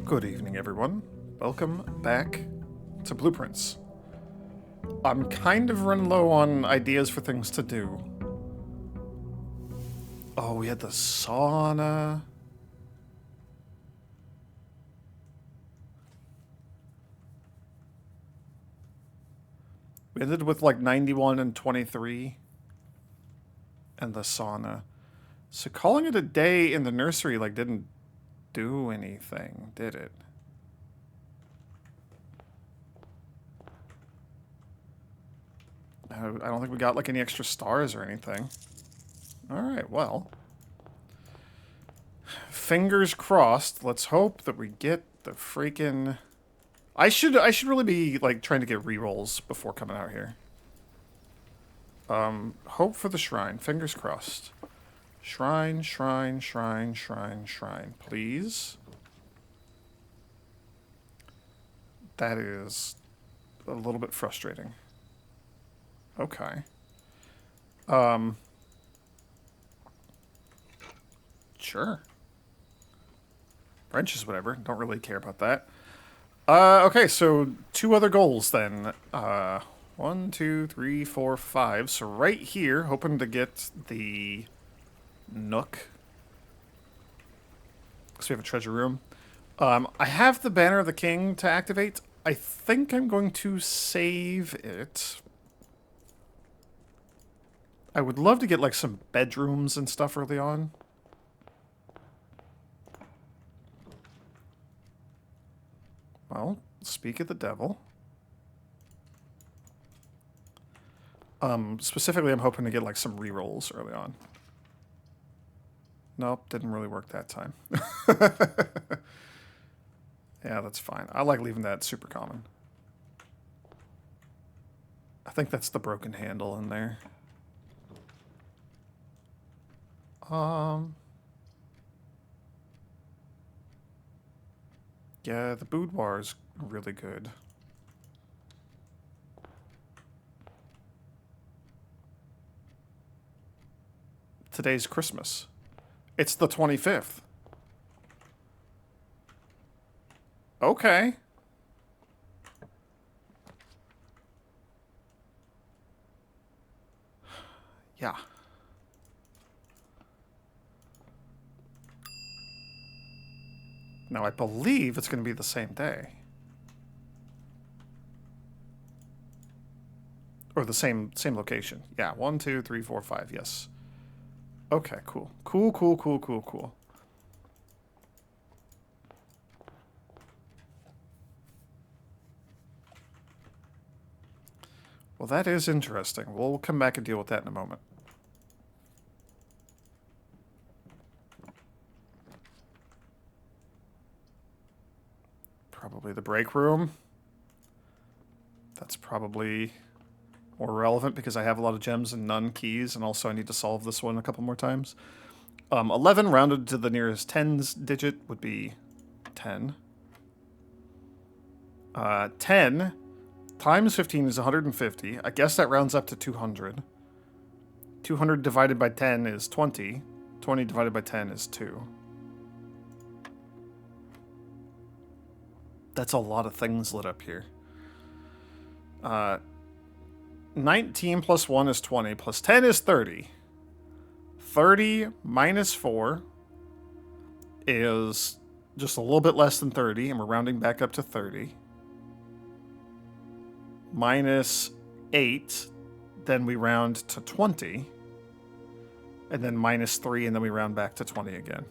Good evening, everyone. Welcome back to Blueprints. I'm kind of running low on ideas for things to do. Oh, we had the sauna. We ended with like 91 and 23. And the sauna. So calling it a day in the nursery like didn't do anything, did it? I don't think we got like any extra stars or anything. Alright, well. Fingers crossed. Let's hope that we get the freaking... I should really be like trying to get rerolls before coming out here. Hope for the shrine. Fingers crossed. Shrine, shrine, shrine, shrine, shrine. Please. That is a little bit frustrating. Okay. Sure. Wrenches, whatever. Don't really care about that. Okay, so 2 other goals then. 1, 2, 3, 4, 5. So right here, hoping to get the Nook. So we have a treasure room. I have the Banner of the King to activate. I think I'm going to save it. I would love to get like some bedrooms and stuff early on. Well, speak of the devil. Specifically, I'm hoping to get like some rerolls early on. Nope, didn't really work that time. Yeah, that's fine. I like leaving that super common. I think that's the broken handle in there. Yeah, the boudoir is really good. Today's Christmas. It's the 25th. Okay. Yeah. Now, I believe it's going to be the same day. Or the same location. Yeah, 1, 2, 3, 4, 5, yes. Okay, cool. Cool, cool, cool, cool, cool. Well, that is interesting. We'll come back and deal with that in a moment. Probably the break room. That's probably more relevant because I have a lot of gems and none keys, and also I need to solve this one a couple more times. 11 rounded to the nearest tens digit would be 10. 10 times 15 is 150. I guess that rounds up to 200. 200 divided by 10 is 20. 20 divided by 10 is 2. That's a lot of things lit up here. 19 plus 1 is 20, plus 10 is 30. 30 minus 4 is just a little bit less than 30, and we're rounding back up to 30. Minus 8, then we round to 20. And then minus 3, and then we round back to 20 again.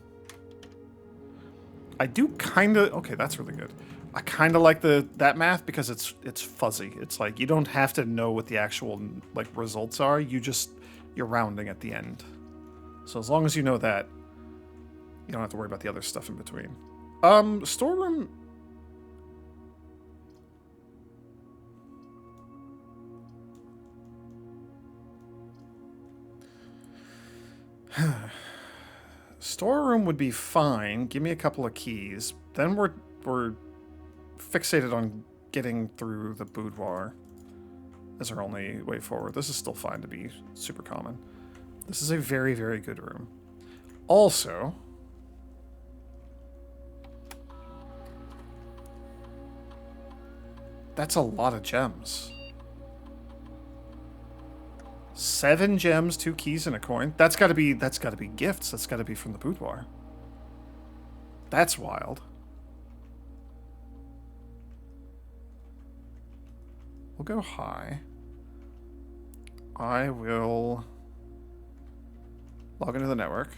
I do kind of... Okay, that's really good. I kind of like that math because it's fuzzy. It's like you don't have to know what the actual like results are. You're rounding at the end. So as long as you know that, you don't have to worry about the other stuff in between. Storeroom. Storeroom would be fine. Give me a couple of keys. Then we're fixated on getting through the boudoir as our only way forward. This is still fine to be super common. This is a very, very good room. Also, That's a lot of gems. 7 gems, 2 keys, and a coin. That's gotta be gifts. That's gotta be from the boudoir. That's wild. We'll go high. I will log into the network.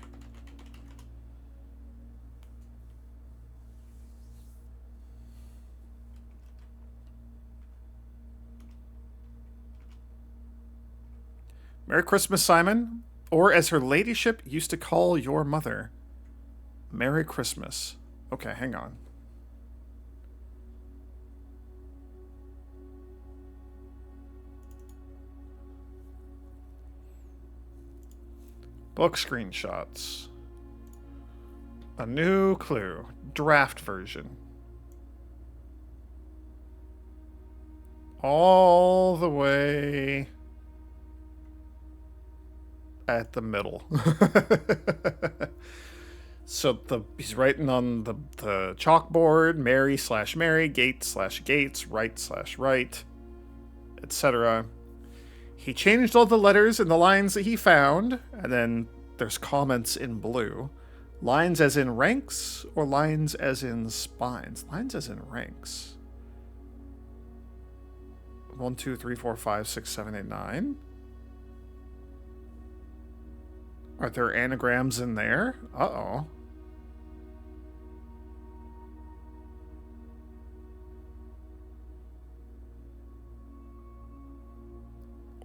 Merry Christmas, Simon. Or as her ladyship used to call your mother. Merry Christmas. Okay, hang on. Book screenshots. A new clue. Draft version. All the way at the middle. So he's writing on the chalkboard, Mary/Mary, Gates/Gates, right/right, etc. He changed all the letters in the lines that he found, and then there's comments in blue. Lines as in ranks, or lines as in spines? Lines as in ranks. 1, 2, 3, 4, 5, 6, 7, 8, 9. Are there anagrams in there? Uh-oh.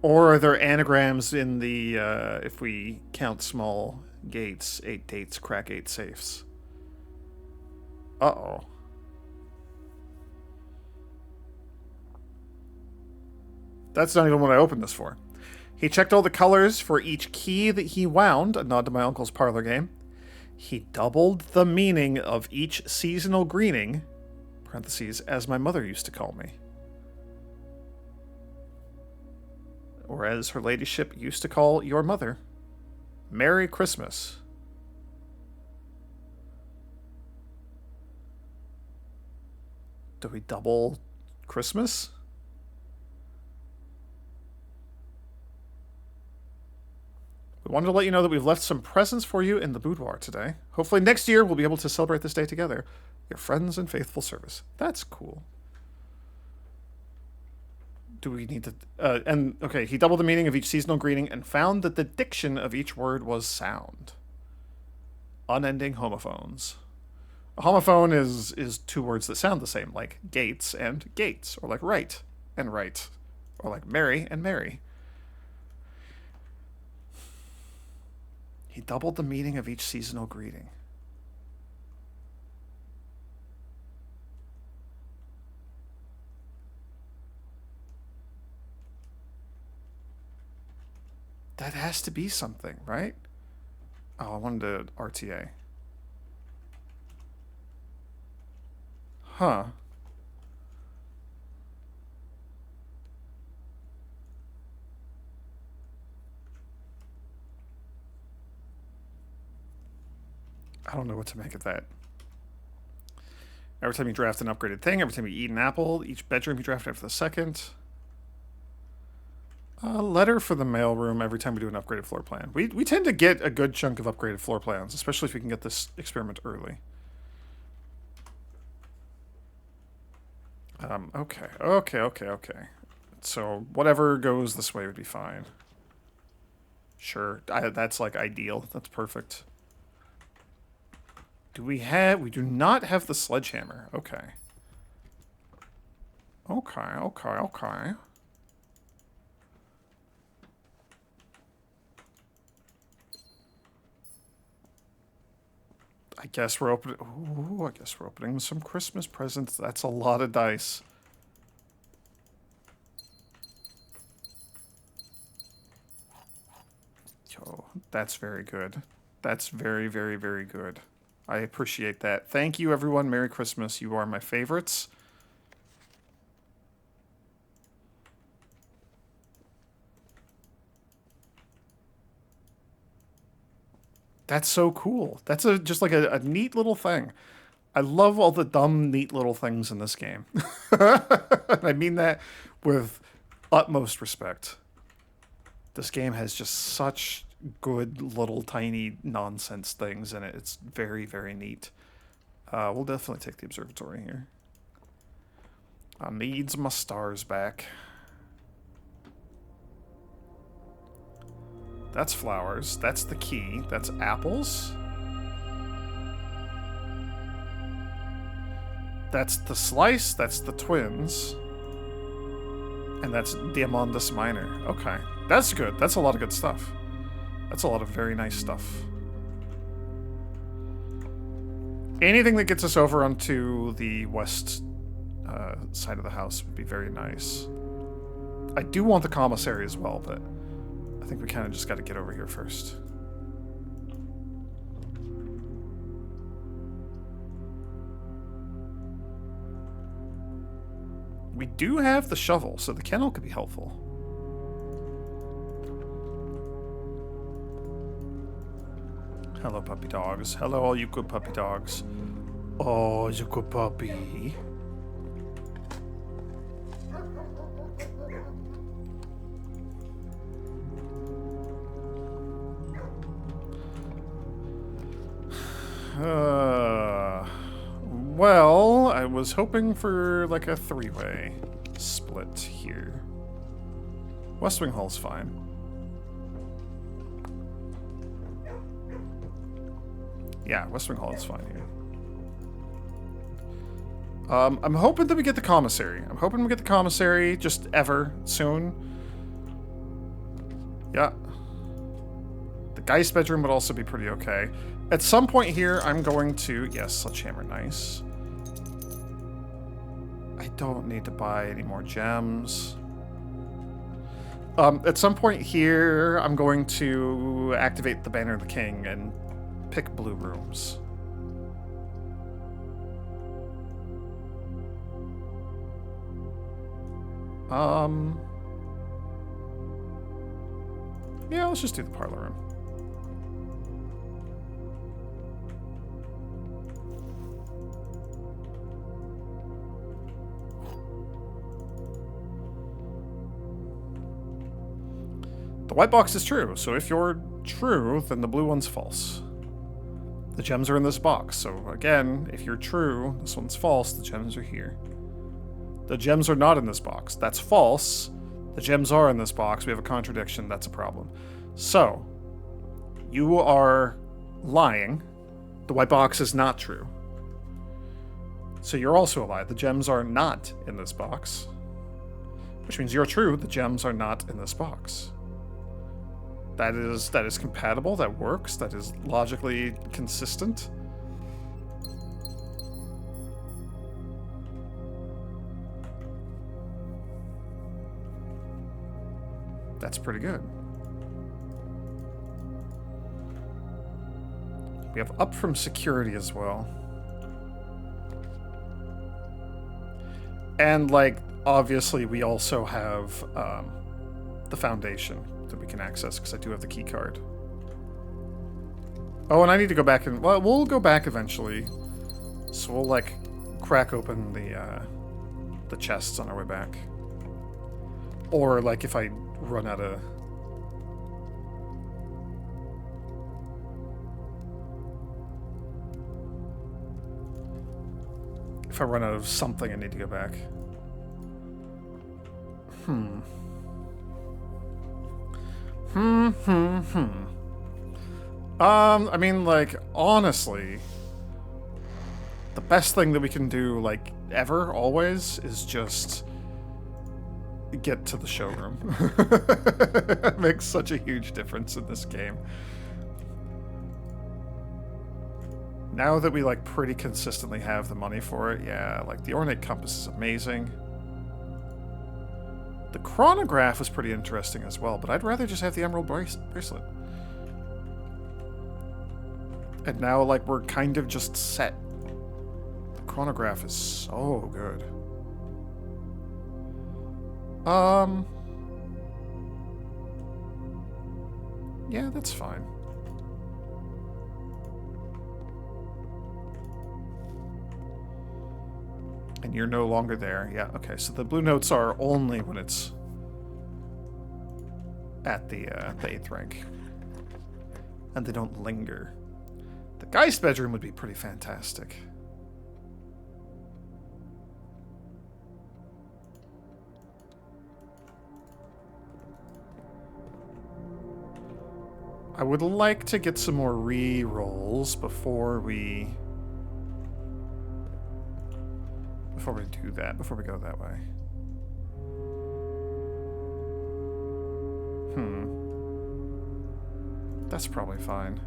Or are there anagrams in the, if we count small gates, 8 dates, crack 8 safes? Uh-oh. That's not even what I opened this for. He checked all the colors for each key that he wound, a nod to my uncle's parlor game. He doubled the meaning of each seasonal greeting, parentheses, as my mother used to call me. Or as her ladyship used to call your mother. Merry Christmas. Do we double Christmas? We wanted to let you know that we've left some presents for you in the boudoir today. Hopefully next year we'll be able to celebrate this day together. Your friends in faithful service. That's cool. Do we need to... and, okay, he doubled the meaning of each seasonal greeting and found that the diction of each word was sound. Unending homophones. A homophone is 2 words that sound the same, like gates and gates, or like right and right, or like Mary and Mary. He doubled the meaning of each seasonal greeting. That has to be something, right? Oh, I wanted to RTA. Huh. I don't know what to make of that. Every time you draft an upgraded thing, every time you eat an apple, each bedroom you draft after the second. A letter for the mailroom every time we do an upgraded floor plan. We tend to get a good chunk of upgraded floor plans, especially if we can get this experiment early. Okay. So whatever goes this way would be fine. Sure, that's like ideal. That's perfect. We do not have the sledgehammer. Okay. Okay. I guess we're opening... Ooh, I guess we're opening some Christmas presents. That's a lot of dice. Yo, that's very good. That's very, very, very good. I appreciate that. Thank you, everyone. Merry Christmas. You are my favorites. That's so cool. That's just like a neat little thing. I love all the dumb, neat little things in this game. I mean that with utmost respect. This game has just such good little tiny nonsense things in it. It's very, very neat. We'll definitely take the observatory here. I needs my stars back. That's flowers. That's the key. That's apples. That's the slice. That's the twins. And that's Diamondus Minor. Okay. That's good. That's a lot of good stuff. That's a lot of very nice stuff. Anything that gets us over onto the west side of the house would be very nice. I do want the commissary as well, but I think we kind of just got to get over here first. We do have the shovel, so the kennel could be helpful. Hello, puppy dogs. Hello, all you good puppy dogs. Oh, you good puppy. Well, I was hoping for like a three-way split here. West Wing Hall's fine. Yeah, West Wing Hall is fine here. I'm hoping that we get the commissary. I'm hoping we get the commissary just ever soon. Yeah. The Geist bedroom would also be pretty okay. At some point here, I'm going to... Yes, Sledgehammer, nice. I don't need to buy any more gems. At some point here, I'm going to activate the Banner of the King and pick blue rooms. Yeah, let's just do the parlor room. The white box is true, so if you're true, then the blue one's false. The gems are in this box, so again, if you're true, this one's false, the gems are here. The gems are not in this box. That's false. The gems are in this box. We have a contradiction. That's a problem. So, you are lying. The white box is not true. So you're also a lie. The gems are not in this box. Which means you're true. The gems are not in this box. That is compatible. That works. That is logically consistent. That's pretty good. We have up from security as well. And, like, obviously we also have the foundation that we can access, because I do have the key card. Oh, and I need to go back and... Well, we'll go back eventually. So we'll, like, crack open the chests on our way back. Or, like, if I run out of... If I run out of something, I need to go back. I mean, like, honestly, the best thing that we can do, like, ever, always, is just get to the showroom. It makes such a huge difference in this game. Now that we, like, pretty consistently have the money for it, yeah, like, the Ornate Compass is amazing. The Chronograph was pretty interesting as well, but I'd rather just have the Emerald Bracelet. And now, like, we're kind of just set. The Chronograph is so good. Yeah, that's fine. And you're no longer there. Yeah, okay. So the blue notes are only when it's at the 8th rank. And they don't linger. The Geist bedroom would be pretty fantastic. I would like to get some more re-rolls before we do that, before we go that way. That's probably fine.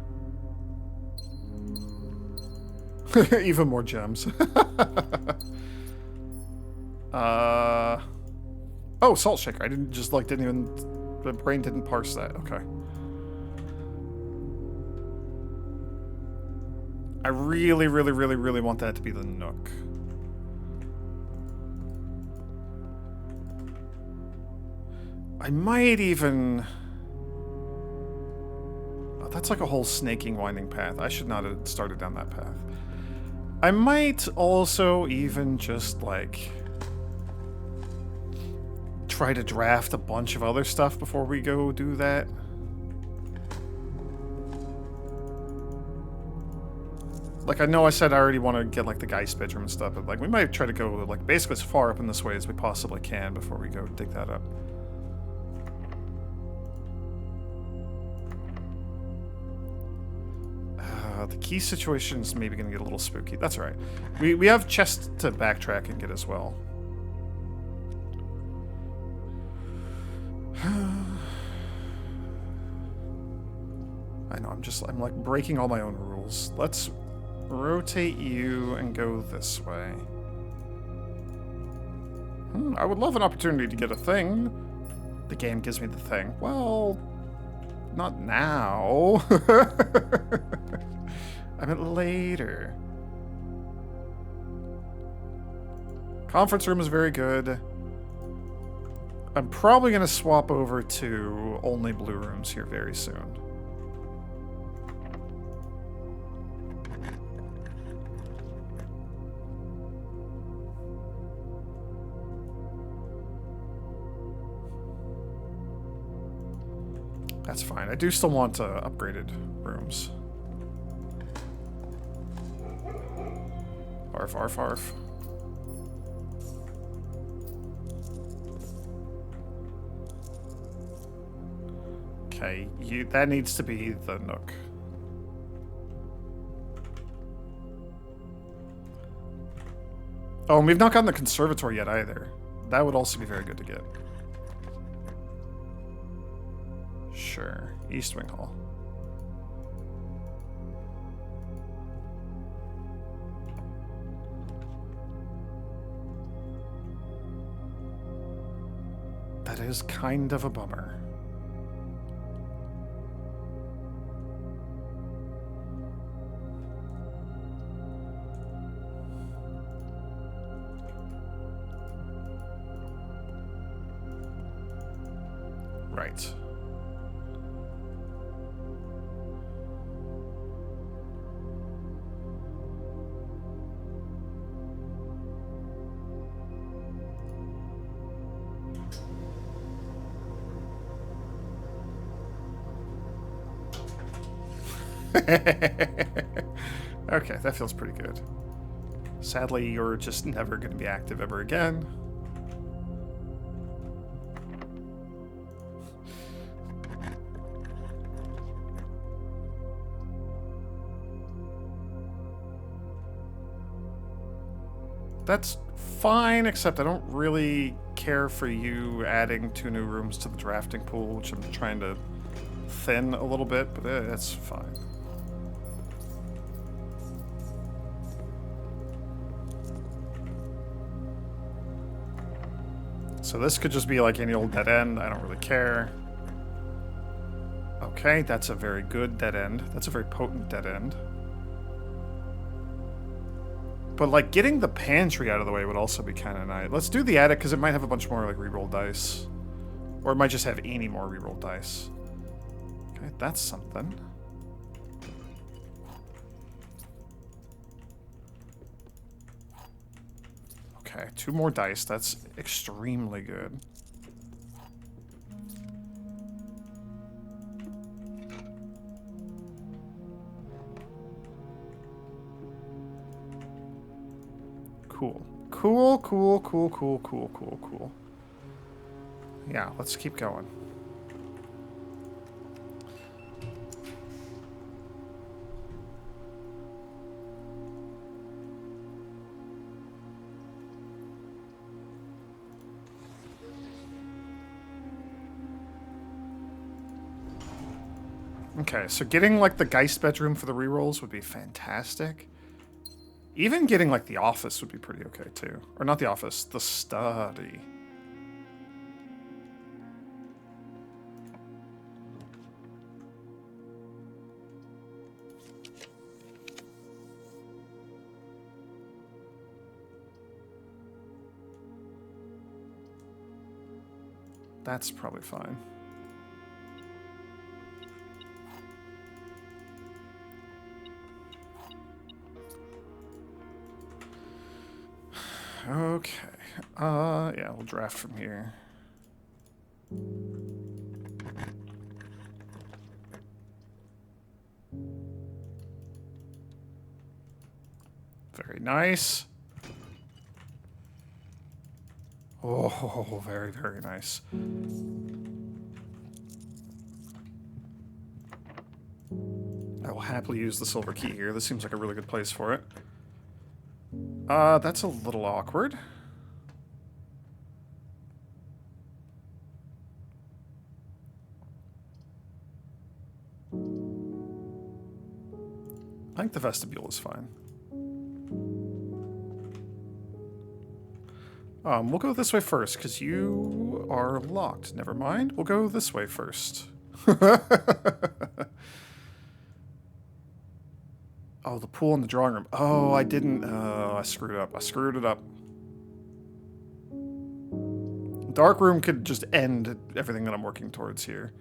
Even more gems. Oh, Salt Shaker. I didn't even... The brain didn't parse that. Okay. I really, really, really, really want that to be the Nook. I might even... Oh, that's like a whole snaking, winding path. I should not have started down that path. I might also even just, like... try to draft a bunch of other stuff before we go do that. Like, I know I said I already want to get, like, the Geist bedroom and stuff, but, like, we might try to go, like, basically as far up in this way as we possibly can before we go dig that up. The key situation is maybe going to get a little spooky. That's all right. We have chests to backtrack and get as well. I know, I'm like breaking all my own rules. Let's rotate you and go this way. I would love an opportunity to get a thing. The game gives me the thing. Well, not now. I meant later. Conference room is very good. I'm probably going to swap over to only blue rooms here very soon. That's fine. I do still want upgraded rooms. Arf, arf, arf. Okay, that needs to be the Nook. Oh, and we've not gotten the conservatory yet either. That would also be very good to get. Sure. East Wing Hall. That is kind of a bummer. Right. Okay, that feels pretty good. Sadly, you're just never going to be active ever again. That's fine, except I don't really care for you adding 2 new rooms to the drafting pool, which I'm trying to thin a little bit, but that's fine. So this could just be like any old dead end. I don't really care. Okay, that's a very good dead end. That's a very potent dead end. But, like, getting the pantry out of the way would also be kind of nice. Let's do the attic, because it might have a bunch more, like, reroll dice. Or it might just have any more reroll dice. Okay, that's something. Okay, 2 more dice. That's extremely good. Cool. Cool, cool, cool, cool, cool, cool, cool. Yeah, let's keep going. Okay, so getting, like, the Geist bedroom for the rerolls would be fantastic. Even getting, like, the office would be pretty okay, too. Or not the office, the study. That's probably fine. Okay. Yeah, we'll draft from here. Very nice. Oh, very, very nice. I will happily use the silver key here. This seems like a really good place for it. That's a little awkward. I think the vestibule is fine. We'll go this way first, because you are locked. Never mind. We'll go this way first. Oh, the pool in the drawing room. Oh, I didn't... I screwed up. I screwed it up. Dark room could just end everything that I'm working towards here.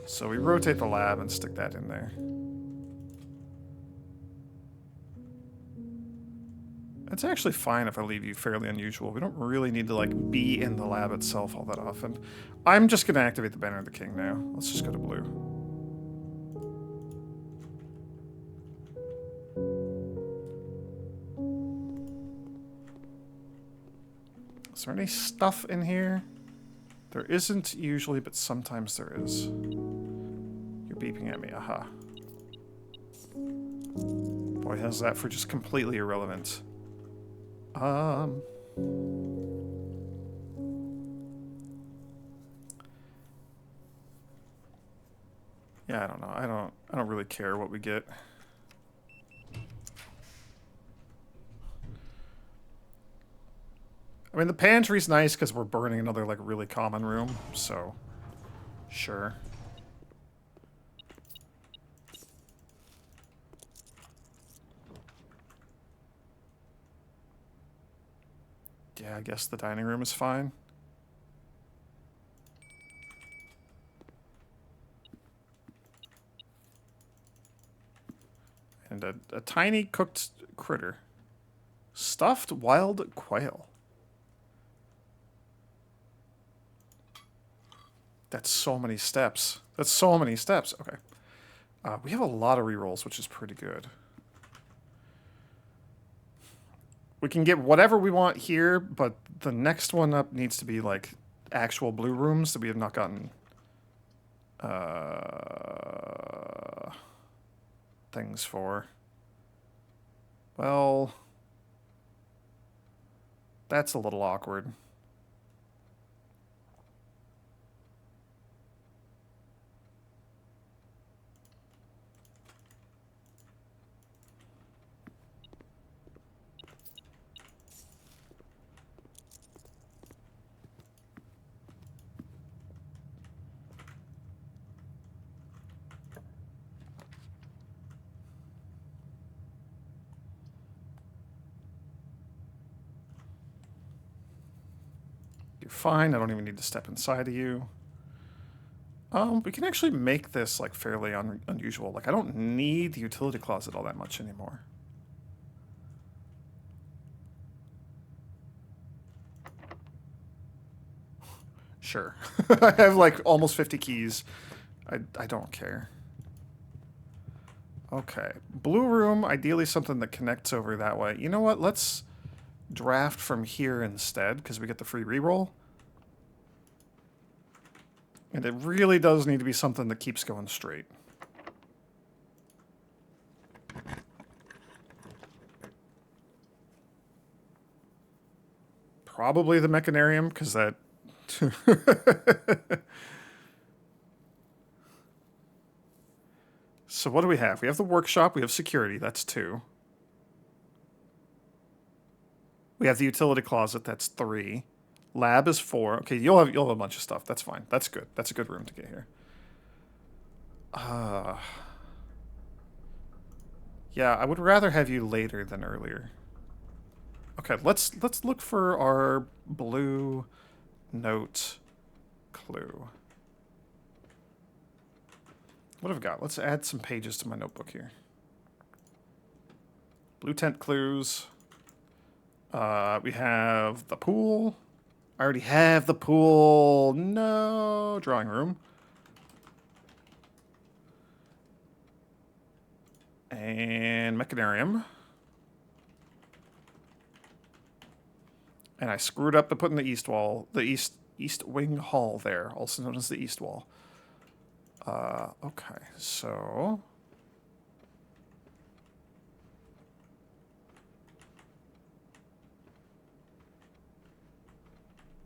So we rotate the lab and stick that in there. It's actually fine if I leave you fairly unusual. We don't really need to, like, be in the lab itself all that often. I'm just going to activate the Banner of the King now. Let's just go to blue. Is there any stuff in here? There isn't usually, but sometimes there is. You're beeping at me, aha. Boy, how's that for just completely irrelevant? Yeah, I don't know. I don't really care what we get. I mean, the pantry's nice because we're burning another, like, really common room, so... Sure. Yeah, I guess the dining room is fine. And a tiny cooked critter. Stuffed wild quail. That's so many steps. That's so many steps. Okay. We have a lot of rerolls, which is pretty good. We can get whatever we want here, but the next one up needs to be, like, actual blue rooms that we have not gotten things for. Well, that's a little awkward. You're fine. I don't even need to step inside of you. We can actually make this, like, fairly unusual. Like, I don't need the utility closet all that much anymore. Sure. I have like almost 50 keys. I don't care. Okay. Blue room, ideally something that connects over that way. You know what? Let's draft from here instead, because we get the free reroll. And it really does need to be something that keeps going straight. Probably the Mechanarium, because that... So what do we have? We have the workshop, we have security, that's 2. We have the utility closet, that's 3. Lab is 4. Okay, you'll have a bunch of stuff. That's fine. That's good. That's a good room to get here. Yeah, I would rather have you later than earlier. Okay, let's look for our blue note clue. What have we got? Let's add some pages to my notebook here. Blue tent clues. We have the pool. I already have the pool. No. Drawing room. And Mechanarium. And I screwed up by putting the east wall, the east wing hall there, also known as the east wall. Okay, so...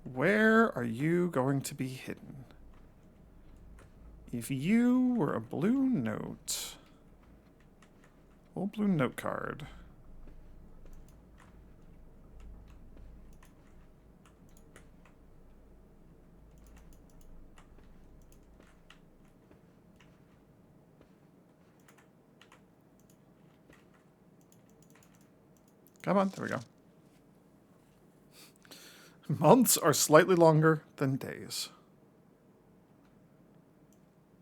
Where are you going to be hidden? If you were a blue note... Old blue note card. Come on, there we go. Months are slightly longer than days.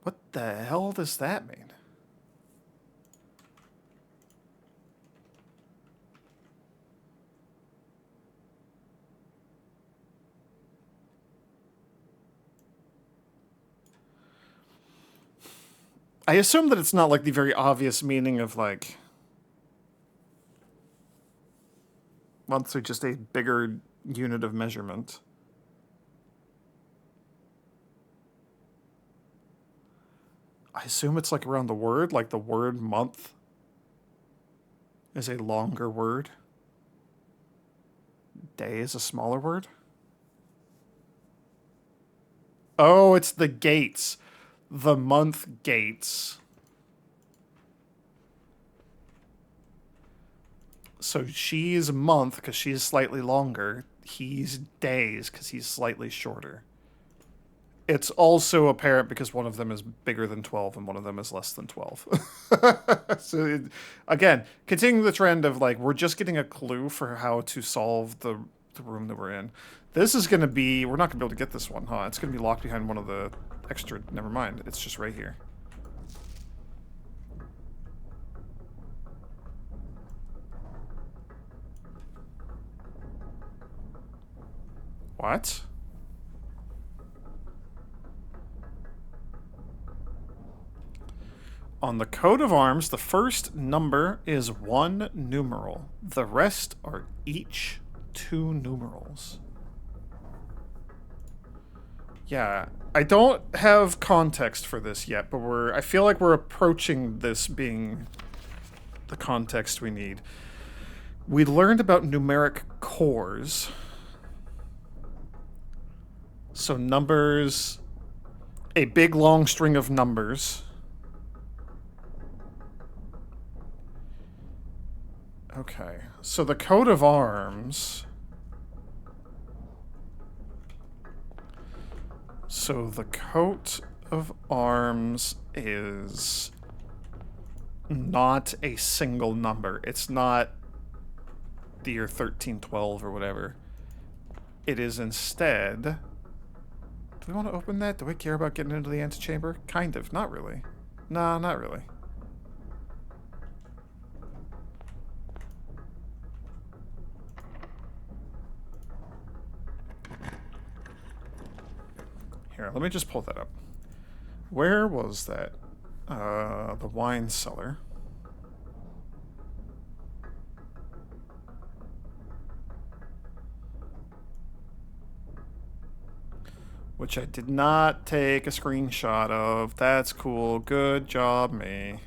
What the hell does that mean? I assume that it's not like the very obvious meaning of like... Months are just a bigger unit of measurement. I assume it's like around the word, like the word month is a longer word. Day is a smaller word. Oh, it's the gates. The month gates. So she's month because she's slightly longer. He's days because he's slightly shorter. It's also apparent because one of them is bigger than 12 and one of them is less than 12. So, again, continuing the trend of, like, we're just getting a clue for how to solve the room that we're in. This is going to be... We're not going to be able to get this one, huh? It's going to be locked behind one of the extra... Never mind. It's just right here. What? On the coat of arms, the first number is 1 numeral. The rest are each 2 numerals. Yeah, I don't have context for this yet, but I feel like we're approaching this being the context we need. We learned about numeric cores. So numbers, a big long string of numbers. Okay, so the coat of arms. So the coat of arms is not a single number. It's not the year 1312 or whatever. It is instead... Do we want to open that? Do we care about getting into the antechamber? Kind of. Not really. Nah, not really. Here, let me just pull that up. Where was that? The wine cellar. Which I did not take a screenshot of. That's cool. Good job, me.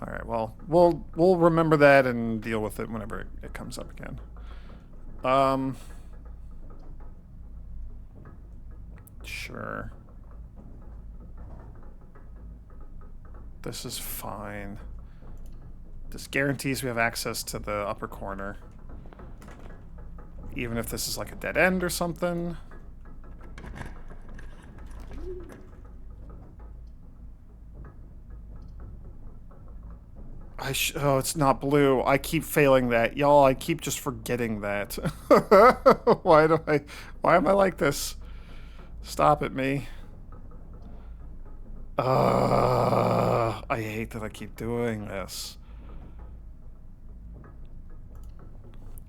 Alright, well, we'll remember that and deal with it whenever it comes up again. Sure. This is fine. This guarantees we have access to the upper corner. Even if this is like a dead end or something. Oh, it's not blue. I keep failing that. Y'all, I keep just forgetting that. Why am I like this? Stop it, me. I hate that I keep doing this.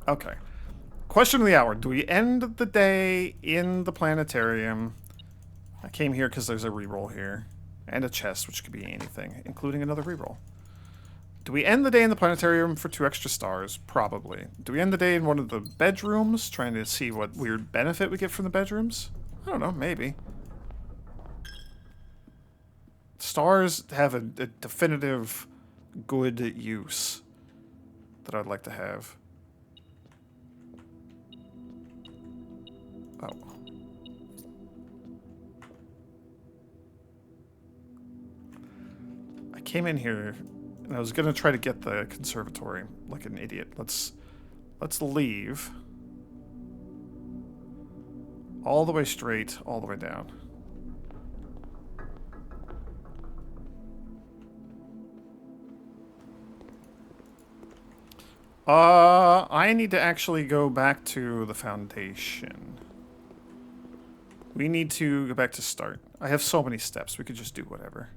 Okay. Question of the hour. Do we end the day in the planetarium? I came here because there's a reroll here. And a chest, which could be anything, including another reroll. Do we end the day in the planetarium for 2 extra stars? Probably. Do we end the day in one of the bedrooms, trying to see what weird benefit we get from the bedrooms? I don't know, maybe. Stars have a definitive good use that I'd like to have. Oh. I came in here and I was gonna try to get the conservatory like an idiot. Let's leave. All the way straight, all the way down. I need to actually go back to the foundation. We need to go back to start. I have so many steps, we could just do whatever.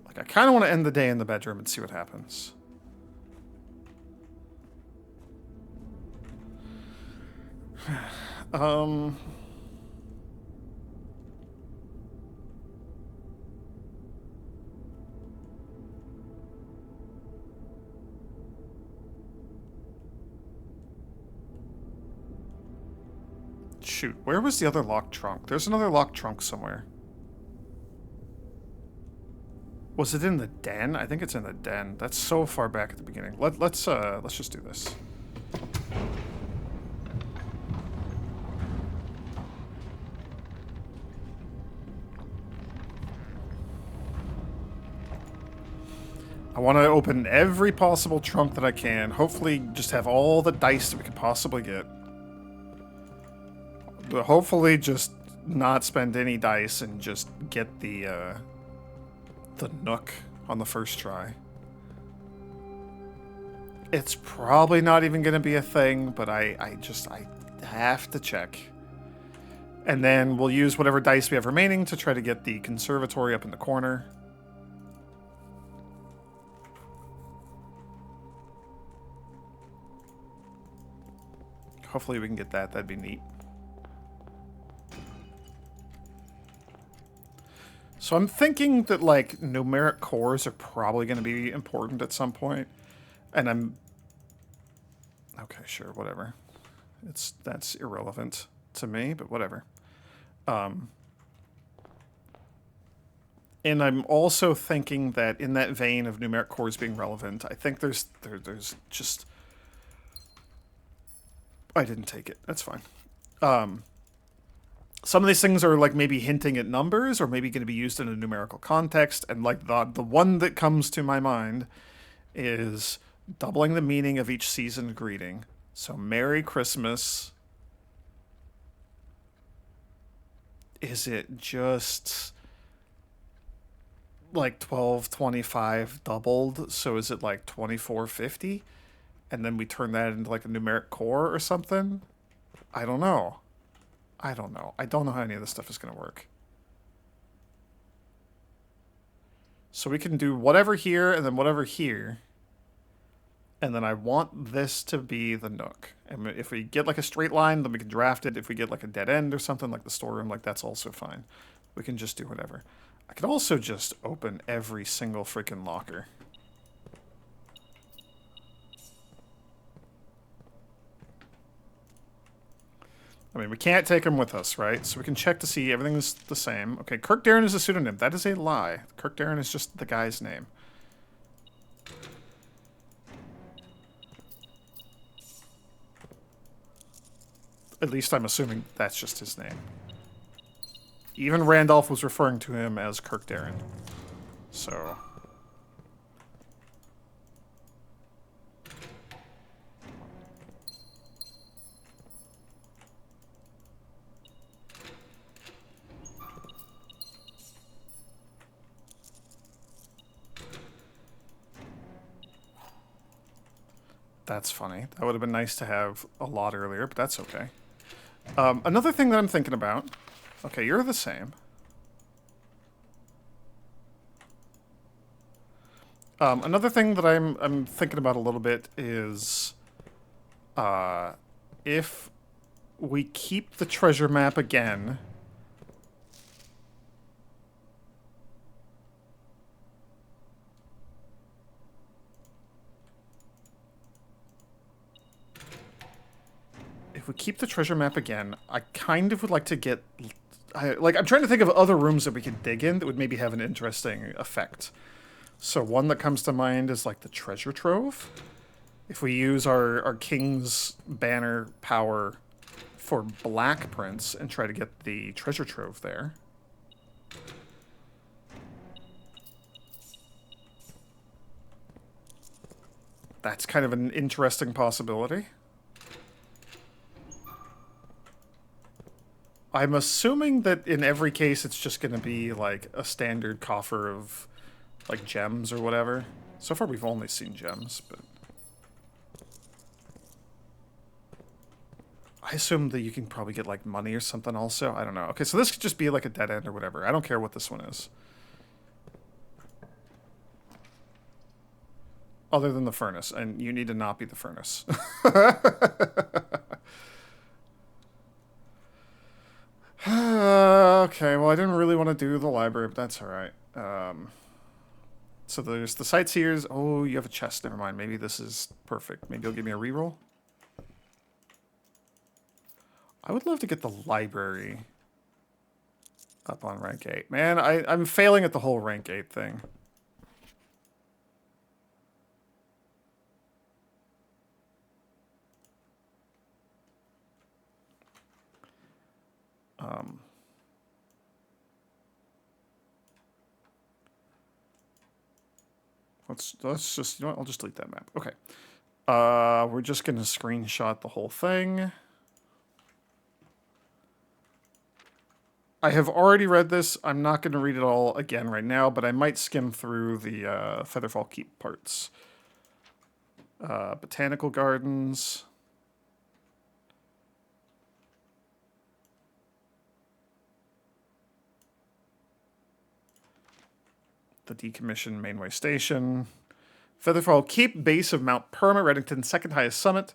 Like, I kind of want to end the day in the bedroom and see what happens. Shoot, where was the other locked trunk? There's another locked trunk somewhere. Was it in the den? I think it's in the den. That's so far back at the beginning. Let's just do this. I want to open every possible trunk that I can. Hopefully just have all the dice that we could possibly get. But hopefully just not spend any dice and just get the nook on the first try. It's probably not even going to be a thing, but I have to check. And then we'll use whatever dice we have remaining to try to get the conservatory up in the corner. Hopefully we can get that. That'd be neat. So I'm thinking that, like, numeric cores are probably going to be important at some point. And I'm... Okay, sure, whatever. That's irrelevant to me, but whatever. And I'm also thinking that in that vein of numeric cores being relevant, I think there's just... I didn't take it. That's fine. Some of these things are like maybe hinting at numbers or maybe going to be used in a numerical context. And like the one that comes to my mind is doubling the meaning of each season greeting. So Merry Christmas. Is it just like 12.25 doubled? So is it like 24.50? And then we turn that into like a numeric core or something? I don't know. I don't know. I don't know how any of this stuff is going to work. So we can do whatever here and then whatever here. And then I want this to be the nook. And if we get like a straight line, then we can draft it. If we get like a dead end or something like the storeroom, like that's also fine. We can just do whatever. I could also just open every single freaking locker. I mean, we can't take him with us, right? So we can check to see everything's the same. Okay, Kirkdarren is a pseudonym. That is a lie. Kirkdarren is just the guy's name. At least I'm assuming that's just his name. Even Randolph was referring to him as Kirkdarren. So... That's funny. That would have been nice to have a lot earlier, but that's okay. Another thing that I'm thinking about... Okay, you're the same. Another thing that I'm thinking about a little bit is... if we keep the treasure map again... If we keep the treasure map again, I kind of would like to get... I'm trying to think of other rooms that we could dig in that would maybe have an interesting effect. So one that comes to mind is like the treasure trove. If we use our king's banner power for Black Prince and try to get the treasure trove there. That's kind of an interesting possibility. I'm assuming that in every case it's just going to be like a standard coffer of like gems or whatever. So far we've only seen gems, but... I assume that you can probably get like money or something also. I don't know. Okay, so this could just be like a dead end or whatever. I don't care what this one is. Other than the furnace, and you need to not be the furnace. Okay, well, I didn't really want to do the library, but that's alright. So there's the sightseers. Oh, you have a chest. Never mind. Maybe this is perfect. Maybe you'll give me a reroll. I would love to get the library up on rank 8. Man, I'm failing at the whole rank 8 thing. Let's just, you know what, I'll just delete that map. Okay. We're just gonna screenshot the whole thing. I have already read this. I'm not gonna read it all again right now, but I might skim through the Featherfall Keep parts. Botanical Gardens. The decommissioned Mainway Station. Featherfall Keep, base of Mount Perma, Reddington's second highest summit.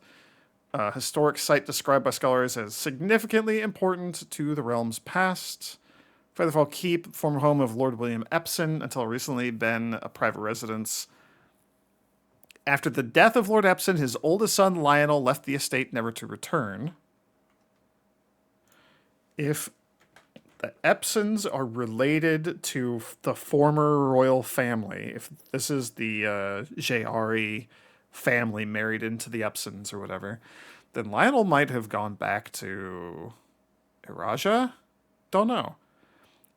Historic site described by scholars as significantly important to the realm's past. Featherfall Keep, former home of Lord William Epson, until recently been a private residence. After the death of Lord Epson, his oldest son Lionel left the estate never to return. If the Epsons are related to the former royal family, if this is the Jayari family married into the Epsons or whatever, then Lionel might have gone back to Iraja? Don't know.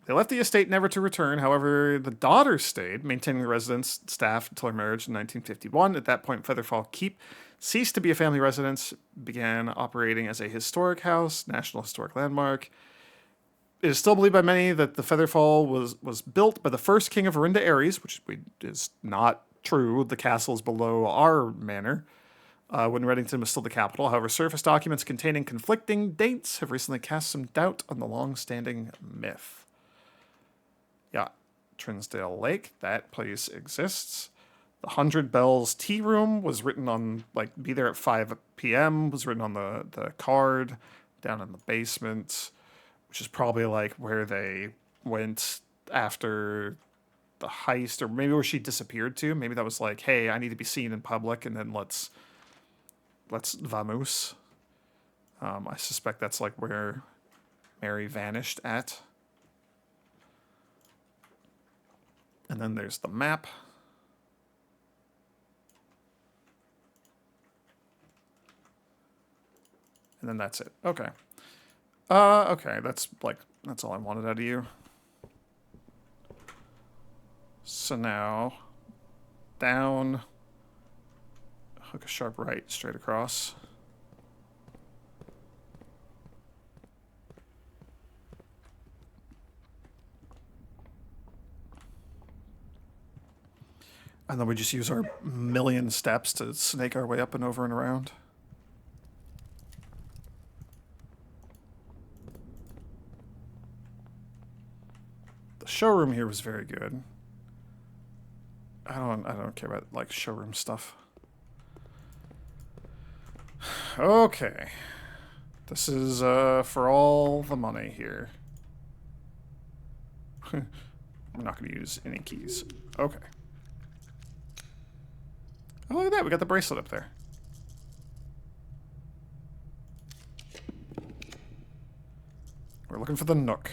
They left the estate never to return. However, the daughter stayed, maintaining the residence staff until her marriage in 1951. At that point, Featherfall Keep ceased to be a family residence, began operating as a historic house, National Historic Landmark. It is still believed by many that the Featherfall was built by the first king of Arinda Ares, which is not true. The castle is below our manor. when Reddington was still the capital. However, surface documents containing conflicting dates have recently cast some doubt on the long-standing myth. Yeah, Trinsdale Lake, that place exists. The 100 Bells Tea Room was written on, like, be there at 5 p.m., was written on the card down in the basement, which is probably, like, where they went after the heist, or maybe where she disappeared to. Maybe that was like, hey, I need to be seen in public, and then let's vamoose. I suspect that's, like, where Mary vanished at. And then there's the map. And then that's it. Okay. Okay, that's all I wanted out of you. So now, down, hook a sharp right, straight across. And then we just use our million steps to snake our way up and over and around. The showroom here was very good. I don't care about, like, showroom stuff. Okay. This is for all the money here. I'm not going to use any keys. Okay. Oh, look at that. We got the bracelet up there. We're looking for the Nook.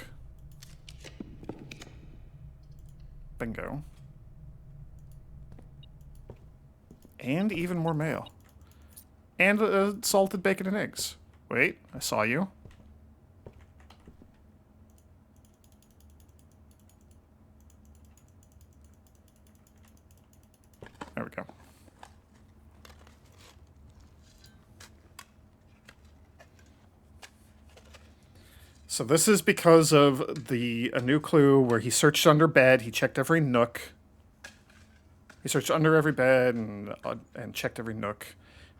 Bingo. And even more mail. And salted bacon and eggs. Wait, I saw you. There we go. So this is because of a new clue where he searched under bed, he checked every nook. He searched under every bed and checked every nook.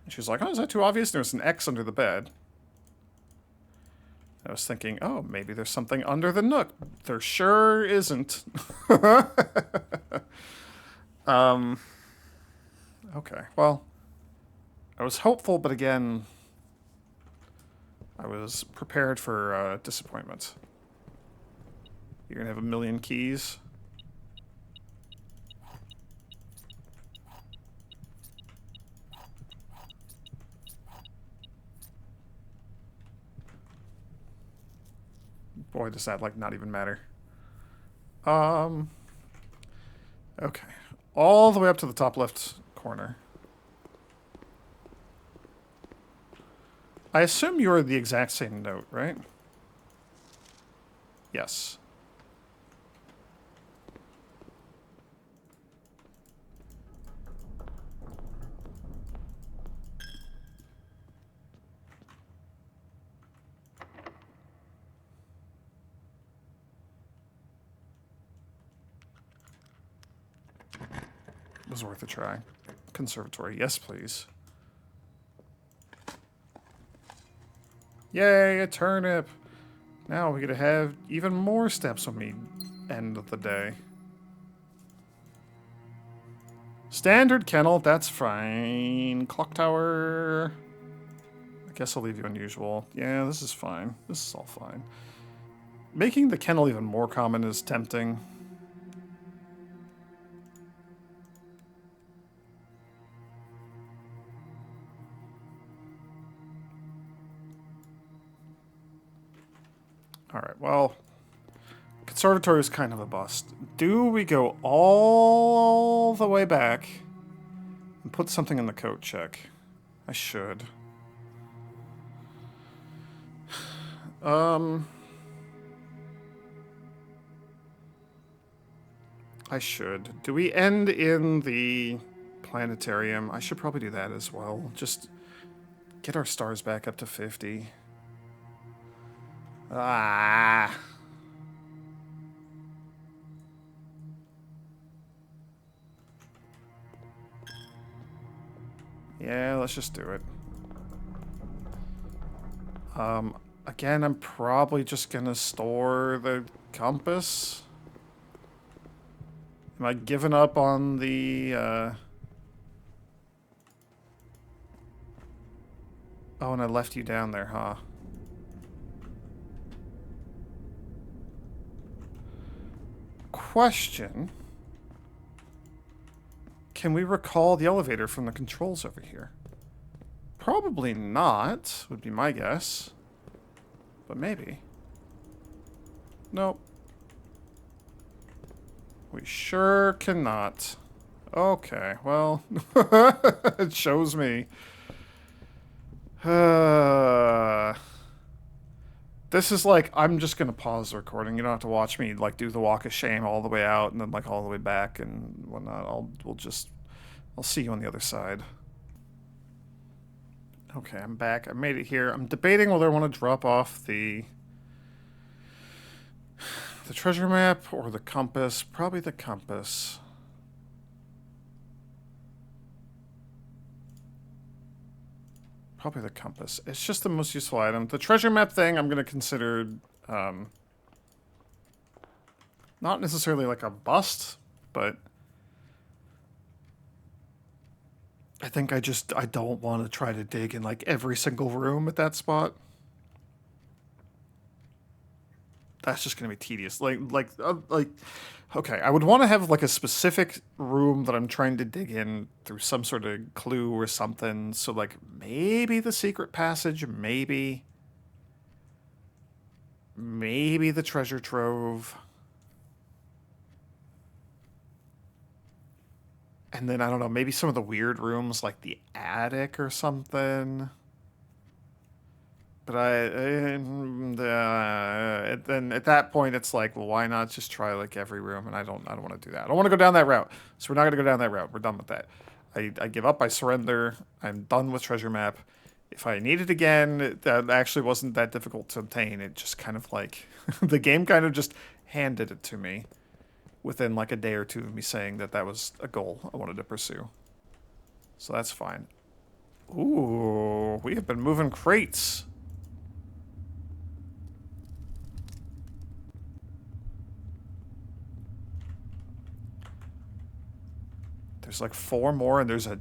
And she was like, oh, is that too obvious? There's an X under the bed. I was thinking, oh, maybe there's something under the nook. There sure isn't. Okay, well, I was hopeful, but again, I was prepared for disappointment. You're gonna have a million keys. Boy, does that, like, not even matter. Okay. All the way up to the top left corner. I assume you're the exact same note, right? Yes. It was worth a try. Conservatory, yes, please. Yay, a turnip! Now we get to have even more steps when we end the day. Standard kennel, that's fine. Clock tower. I guess I'll leave you unusual. Yeah, this is fine. This is all fine. Making the kennel even more common is tempting. Alright, well, conservatory is kind of a bust. Do we go all the way back and put something in the coat check? I should. I should. Do we end in the planetarium? I should probably do that as well. Just get our stars back up to 50. Ah. Yeah, let's just do it. Again, I'm probably just gonna store the compass. Am I giving up on the, Oh, and I left you down there, huh? Question. Can we recall the elevator from the controls over here? Probably not, would be my guess. But maybe. Nope. We sure cannot. Okay, well, it shows me. This is like, I'm just gonna pause the recording. You don't have to watch me like do the walk of shame all the way out and then like all the way back and whatnot. I'll see you on the other side. Okay, I'm back. I made it here. I'm debating whether I want to drop off the treasure map or the compass. Probably the compass. Probably the compass. It's just the most useful item. The treasure map thing I'm going to consider not necessarily like a bust, but I think I don't want to try to dig in like every single room at that spot. That's just going to be tedious. Okay, I would want to have like a specific room that I'm trying to dig in through some sort of clue or something. So like maybe the secret passage, maybe the treasure trove. And then, I don't know, maybe some of the weird rooms like the attic or something. But then at that point, it's like, well, why not just try like every room? And I don't want to do that. I don't want to go down that route. So we're not going to go down that route. We're done with that. I give up. I surrender. I'm done with treasure map. If I need it again, that actually wasn't that difficult to obtain. It just kind of like, the game kind of just handed it to me within like a day or two of me saying that that was a goal I wanted to pursue. So that's fine. Ooh, we have been moving crates. There's like 4 more and there's a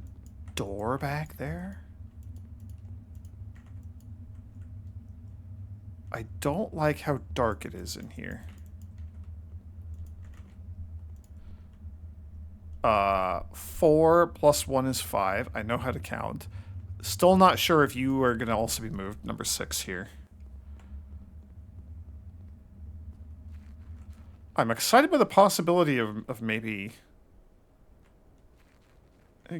door back there. I don't like how dark it is in here. 4 plus 1 is 5. I know how to count. Still not sure if you are going to also be moved. Number 6 here. I'm excited by the possibility of maybe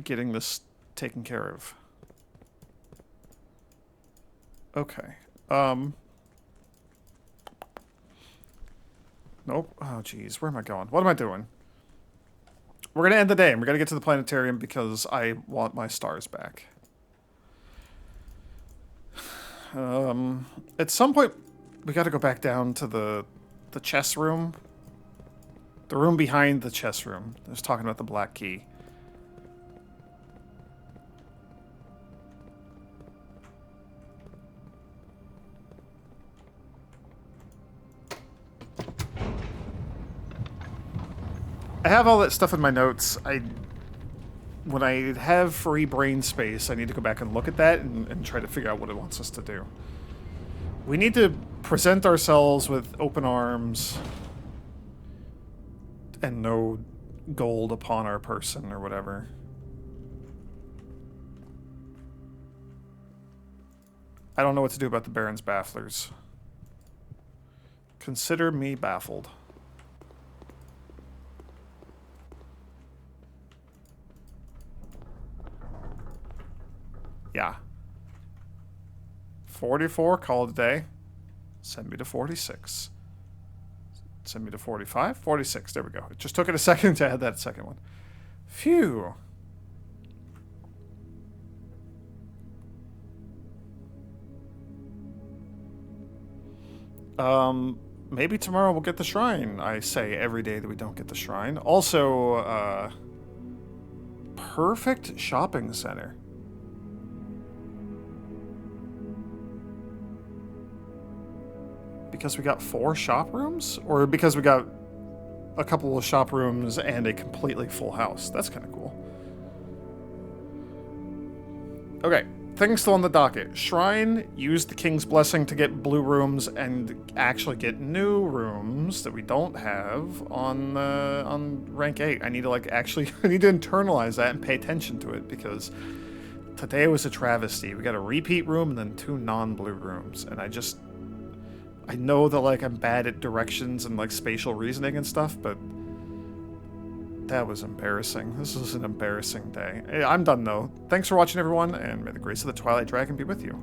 getting this taken care of. Okay. Nope. Oh, geez. Where am I going? What am I doing? We're going to end the day, and we're going to get to the planetarium because I want my stars back. At some point, we got to go back down to the chess room. The room behind the chess room. I was talking about the black key. I have all that stuff in my notes. When I have free brain space, I need to go back and look at that and try to figure out what it wants us to do. We need to present ourselves with open arms and no gold upon our person or whatever. I don't know what to do about the Baron's bafflers. Consider me baffled. Yeah. 44, call it a day. Send me to 46. Send me to 45, 46. There we go. It just took it a second to add that second one. Phew. Maybe tomorrow we'll get the shrine. I say every day that we don't get the shrine. Also, perfect shopping center. because we got 4 shop rooms? Or because we got a couple of shop rooms and a completely full house? That's kind of cool. Okay, things still on the docket. Shrine, use the King's Blessing to get blue rooms and actually get new rooms that we don't have on rank 8. I need to I need to internalize that and pay attention to it, because today was a travesty. We got a repeat room and then 2 non-blue rooms, and I know that I'm bad at directions and spatial reasoning and stuff, but that was embarrassing. This was an embarrassing day. I'm done though. Thanks for watching, everyone, and may the grace of the Twilight Dragon be with you.